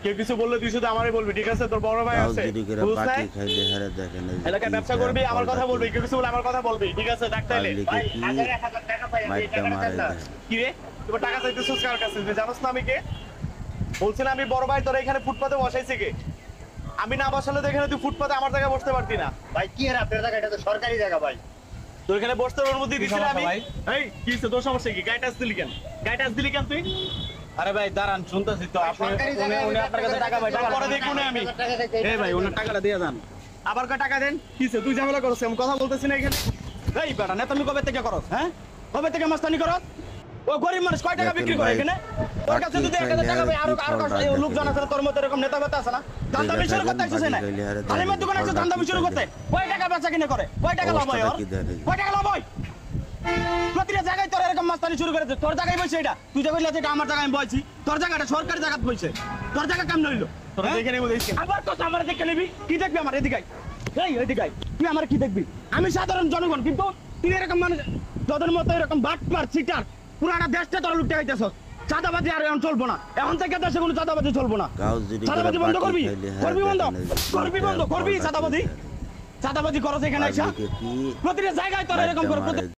কেউ কিছু বললে তুই শুধু আমারই বলবি, ঠিক আছে? তোর বড় ভাই আছে, এলাকায় ব্যবসা করবি, আমার কথা বলবি, কেউ কিছু বলে আমার কথা বলবি, ঠিক আছে? ডাক্তাইলে কি রে, তুই টাকা চাইতেছিস কার কাছে? তুই জানোস না আমি কে? বলছিলাম আমি বড় ভাই, তোর এখানে ফুটপাতে বসাইছে কে? আমি না বসালে তো এখানে তুই ফুটপাতে আমার জায়গায় বসতে পারতি না। ভাই কি আর আপনার জায়গা, এটা তো সরকারি জায়গা ভাই। তোর এখানে বসতে অনুমতি দিছিলাম আমি। এই কি হইছে, তোর সমস্যা কি? গাড়ি টাচ দিলি কেন? গাড়ি টাচ দিলি কেন তুই? আরে ভাই দাঁড়ান, শুনতেছি তো আপনি উনি আপনার কাছে টাকা ভাই টাকা পরে দেখুন আমি। এই ভাই ওনার টাকাটা দিয়ে যান। আবার কয় টাকা দেন? কি হইছে, তুই ঝামেলা করছিস, আমি কথা বলতেছি না এখানে। এই বেটা না তুমি কবে থেকে করো? হ্যাঁ কবে থেকে মাস্তানি করো? ও গরিব মানুষ কয় টাকা বিক্রি করে এখানে? ওর কাছে যদি 1000 টাকা ভাই আরো লোকজন আছে তোর মতো এরকম নেতা বেতা আছে না, দান্দা বিশুরু করতে আসছিস না? আলিমের দোকানে আছে দান্দা বিশুরু করতে, কয় টাকা বেচা কিনে করে? কয় টাকা লাভ হয় ওর? কয় টাকা লাভ হয়? প্রতিটা জায়গায় তোর এরকম মাস্তানি শুরু করেছে। তোর জায়গায় বসে এটা, তুই যে কইলা এটা আমার জায়গায় আমি বইছি, তোর জায়গাটা সরকারি জায়গায় বইছে, তোর জায়গা কেমন হইলো? তোরা দেখে নিবি দেখিস। আবার কথা আমার দেখে নিবি? কি দেখবি আমার? এদিকে এই এদিকে তুই আমার কি দেখবি? আমি সাধারণ জনগণ, কিন্তু তুই এরকম মানুষ তোদের মতো এরকম বাটপার চিটার পুরাটা দেশটা তোরা লুটে খাইতেছ। চাঁদাবাজি আর এখন চলবো না, এখন থেকে দেশে কোনো চাঁদাবাজি চলবো না। চাঁদাবাজি বন্ধ করবি, করবি বন্ধ, করবি বন্ধ, করবি চাঁদাবাজি। চাঁদাবাজি করো এখানে প্রতিটা জায়গায় তোরা এরকম করে